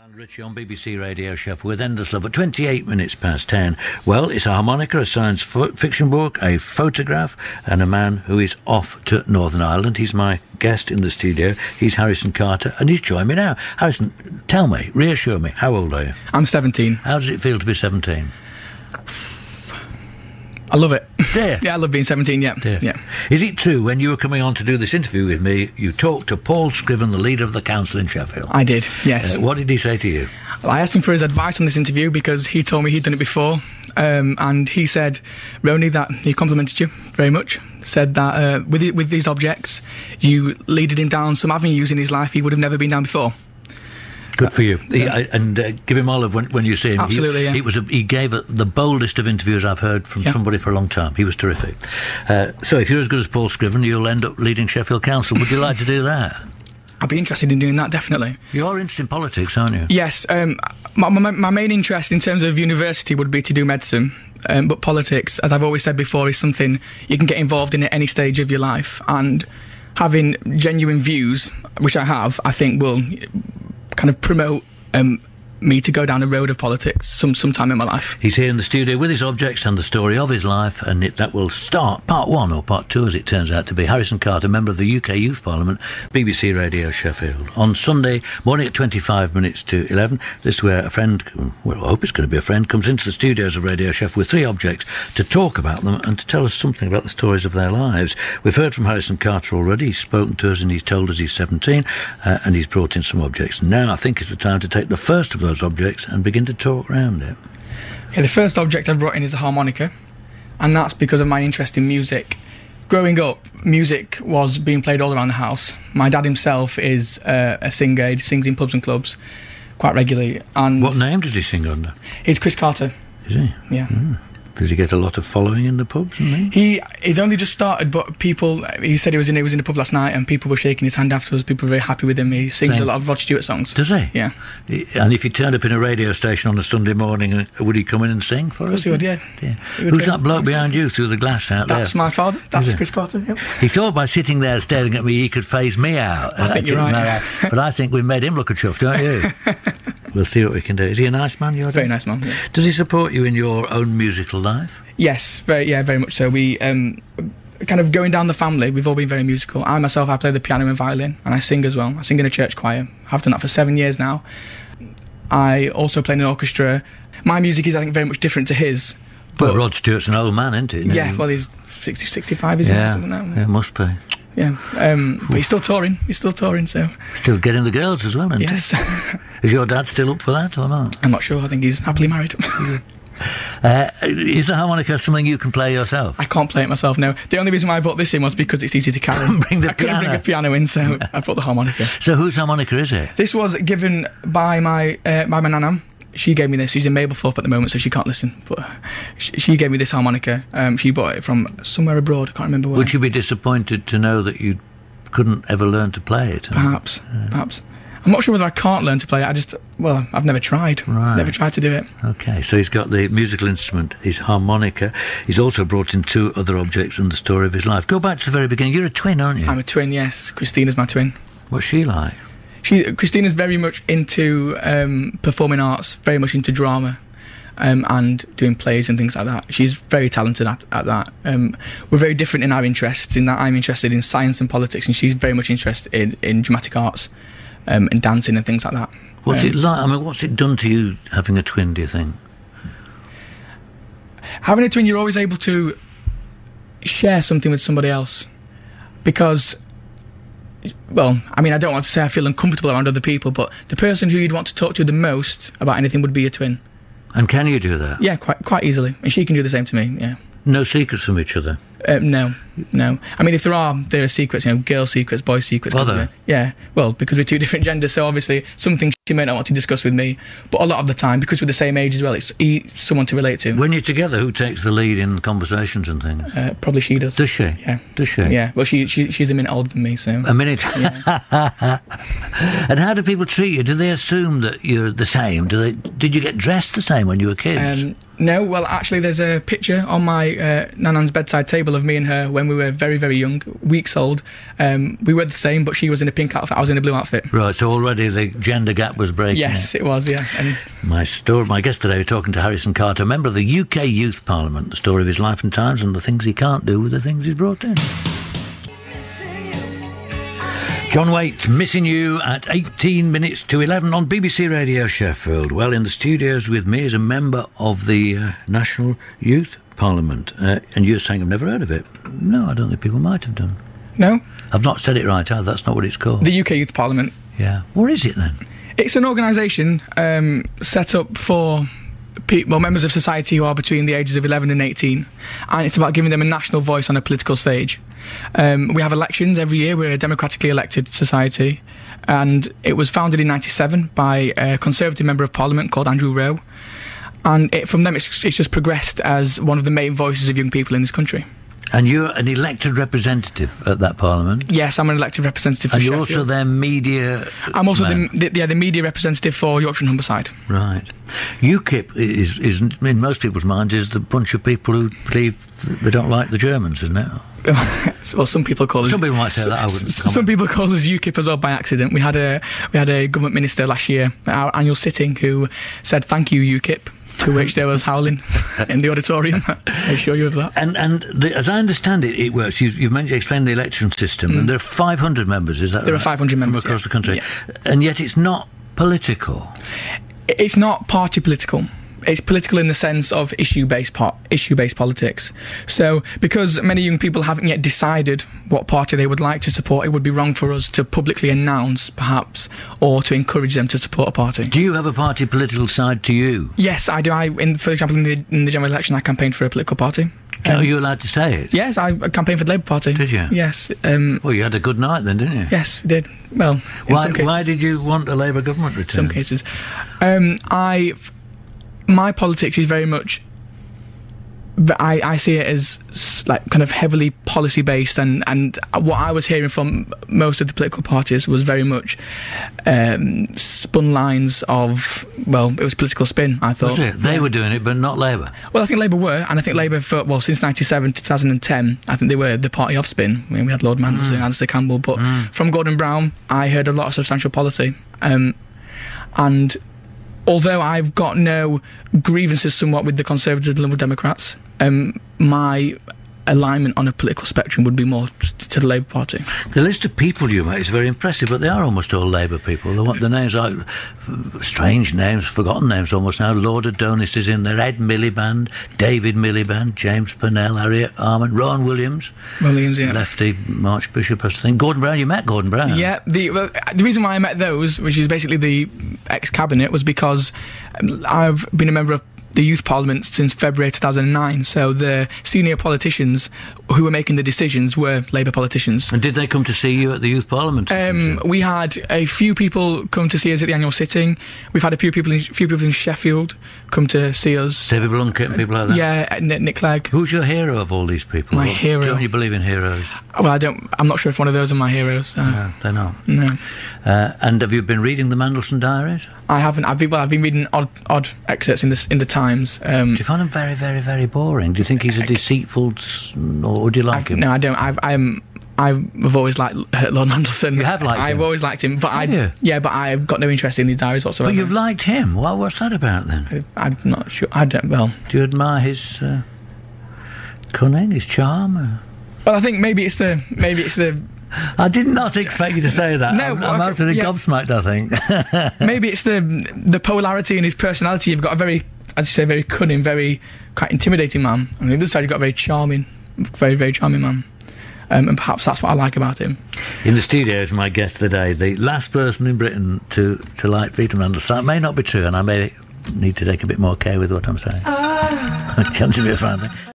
And Richie on BBC Radio Sheffield with Endless Love at 28 minutes past 10. Well, it's a harmonica, a science fiction book, a photograph, and a man who is off to Northern Ireland. He's my guest in the studio. He's Harrison Carter, and he's joining me now. Harrison, tell me, reassure me, how old are you? I'm 17. How does it feel to be 17? I love it. Yeah. Yeah, I love being 17, yeah. Is it true, when you were coming on to do this interview with me, you talked to Paul Scriven, the leader of the council in Sheffield? I did, yes. What did he say to you? Well, I asked him for his advice on this interview because he told me he'd done it before, and he said, Rony, that he complimented you very much, said that with these objects, you leaded him down some avenues in his life he would have never been down before. Good for you. And give him olive when you see him. Absolutely, yeah. He gave the boldest of interviews I've heard from somebody for a long time. He was terrific. So if you're as good as Paul Scriven, you'll end up leading Sheffield Council. Would you like to do that? I'd be interested in doing that, definitely. You're interested in politics, aren't you? Yes. My main interest in terms of university would be to do medicine. But politics, as I've always said before, is something you can get involved in at any stage of your life. And having genuine views, which I have, I think will kind of promote me to go down the road of politics sometime in my life. He's here in the studio with his objects and the story of his life, and that will start part one, or part two as it turns out to be. Harrison Carter, member of the UK Youth Parliament, BBC Radio Sheffield. On Sunday morning at 25 minutes to 11, this is where a friend, well, I hope it's going to be a friend, comes into the studios of Radio Sheffield with three objects to talk about them and to tell us something about the stories of their lives. We've heard from Harrison Carter already. He's spoken to us and he's told us he's 17, and he's brought in some objects. Now I think it's the time to take the first of those objects and begin to talk around it. Okay, the first object I've brought in is a harmonica, and that's because of my interest in music. Growing up, music was being played all around the house. My dad himself is a singer. He sings in pubs and clubs quite regularly. And what name does he sing under? He's Chris Carter. Is he? Yeah. Mm. Does he get a lot of following in the pubs and things? He's only just started, but people, he said he was in the pub last night and people were shaking his hand afterwards. People were very happy with him. He sings a lot of Rod Stewart songs. Does he? Yeah. And if he turned up in a radio station on a Sunday morning, would he come in and sing for us? Of course he would, yeah. Who's that bloke behind you through the glass out there? That's my father. That's Chris Carter, yep. He thought by sitting there staring at me he could phase me out. I think you're right. But I think we've made him look a chuff, don't you? We'll see what we can do. Is he a nice man, your dad? Very nice man, yeah. Does he support you in your own musical life? Yes, very much so. We, kind of going down the family, we've all been very musical. I play the piano and violin, and I sing as well. I sing in a church choir. I've done that for 7 years now. I also play in an orchestra. My music is, I think, very much different to his. But Rod Stewart's an old man, isn't he? Yeah, well, he's 60, 65, isn't he? Something like that. Yeah, must be. Yeah, but he's still touring. So still getting the girls as well, isn't he? Yes. Is your dad still up for that or not? I'm not sure. I think he's happily married. Is the harmonica something you can play yourself? I can't play it myself, no. The only reason why I bought this in was because it's easy to carry. I couldn't bring a piano in, so I brought the harmonica. So whose harmonica is it? This was given by my nana. She gave me this. She's in Mablethorpe at the moment, so she can't listen. But she gave me this harmonica. She bought it from somewhere abroad. I can't remember where. Would you be disappointed to know that you couldn't ever learn to play it? Perhaps. I'm not sure whether I can't learn to play it. I've never tried. Right. Never tried to do it. Okay, so he's got the musical instrument, his harmonica. He's also brought in two other objects and the story of his life. Go back to the very beginning. You're a twin, aren't you? I'm a twin, yes. Christina's my twin. What's she like? Christina's very much into performing arts, very much into drama, and doing plays and things like that. She's very talented at that. We're very different in our interests, in that I'm interested in science and politics, and she's very much interested in dramatic arts and dancing and things like that. What's it like? I mean, what's it done to you having a twin, do you think? Having a twin, you're always able to share something with somebody else, because... Well, I mean, I don't want to say I feel uncomfortable around other people, but the person who you'd want to talk to the most about anything would be your twin. And can you do that? Yeah, quite easily. And she can do the same to me, yeah. No secrets from each other? No. I mean, if there are secrets, girl secrets, boy secrets. Are there? Yeah, well, because we're two different genders, so obviously some things she may not want to discuss with me, but a lot of the time, because we're the same age as well, it's someone to relate to. When you're together, who takes the lead in conversations and things? Probably she does. Does she? Yeah. Does she? Yeah, well, she's a minute older than me, so... A minute? Yeah. And how do people treat you? Do they assume that you're the same? Did you get dressed the same when you were kids? No, well, actually, there's a picture on my nan's bedside table example of me and her when we were very, very young, weeks old. We were the same, but she was in a pink outfit, I was in a blue outfit. Right, so already the gender gap was breaking. Yes, it was, yeah. And my guest today, we're talking to Harrison Carter, member of the UK Youth Parliament, the story of his life and times and the things he can't do with the things he's brought in. John Waite, Missing You at 18 minutes to 11 on BBC Radio Sheffield. Well, in the studios with me is a member of the National Youth Parliament. And you're saying I've never heard of it. No, I don't think people might have done. No? I've not said it right, either. That's not what it's called. The UK Youth Parliament. Yeah. What is it then? It's an organisation set up for members of society who are between the ages of 11 and 18, and it's about giving them a national voice on a political stage. We have elections every year. We're a democratically elected society, and it was founded in 1997 by a Conservative Member of Parliament called Andrew Rowe, and from them it's just progressed as one of the main voices of young people in this country. And you're an elected representative at that Parliament? Yes, I'm an elected representative for Sheffield. And you're also their media... I'm also the media representative for Yorkshire and Humberside. Right. UKIP is, in most people's minds, is the bunch of people who believe they don't like the Germans, isn't it? Well, some people call us... Some people might say that, I wouldn't comment. Some people call us UKIP as well by accident. We had a government minister last year at our annual sitting who said, "Thank you, UKIP." To which there was howling in the auditorium. I assure you of that. And as I understand it, it works. You've explained the election system, and there are 500 members. Is that there right? are 500 members from across the country, yeah. And yet it's not political. It's not party political. It's political in the sense of issue-based politics. So, because many young people haven't yet decided what party they would like to support, it would be wrong for us to publicly announce, perhaps, or to encourage them to support a party. Do you have a party political side to you? Yes, I do. For example, in the general election, I campaigned for a political party. Are you allowed to say it? Yes, I campaigned for the Labour Party. Did you? Yes. Well, you had a good night then, didn't you? Yes, we did. Well, in some cases. Why did you want a Labour government return? Some cases. My politics is very much... I see it as like kind of heavily policy based, and what I was hearing from most of the political parties was very much spun lines of, well, it was political spin, I thought. Was it? They were doing it, but not Labour. Well, I think Labour were, and I think Labour since 1997 to 2010, I think they were the party of spin. I mean, we had Lord Manderson, Alistair Campbell, but from Gordon Brown, I heard a lot of substantial policy, and although I've got no grievances somewhat with the Conservatives and Liberal Democrats, my alignment on a political spectrum would be more to the Labour Party. The list of people you met is very impressive, but they are almost all Labour people. The names are strange names, forgotten names almost now. Lord Adonis is in there, Ed Miliband, David Miliband, James Purnell, Harriet Harman, Rowan Williams. Yeah. Lefty Archbishop, I think. Gordon Brown, you met Gordon Brown. Yeah, the reason why I met those, which is basically the ex-cabinet, was because I've been a member of the Youth Parliament since February 2009, so the senior politicians who were making the decisions were Labour politicians. And did they come to see you at the Youth Parliament? We had a few people come to see us at the annual sitting. We've had a few people in Sheffield come to see us. David Blunkett and people like that? Yeah, Nick Clegg. Who's your hero of all these people? My hero? Don't you believe in heroes? Well, I'm not sure if one of those are my heroes. No, they're not. No. And have you been reading the Mandelson diaries? I haven't. I've been reading odd excerpts in the Times. Do you find them very, very, very boring? Do you think he's a deceitful, or do you like him? No, I don't. I've always liked Lord Mandelson. You have liked him? I've always liked him, but have but I've got no interest in these diaries whatsoever. But you've liked him. What's that about then? I'm not sure. I don't. Well, do you admire his cunning, his charm? Well, I think maybe it's the. I did not expect you to say that. No, I'm absolutely gobsmacked, I think. Maybe it's the polarity in his personality. You've got a very, as you say, very cunning, quite intimidating man. And on the other side, you've got a very charming man. And perhaps that's what I like about him. In the studio is my guest today, the last person in Britain to like Peter Mandelson. That may not be true, and I may need to take a bit more care with what I'm saying. Chance of me finding.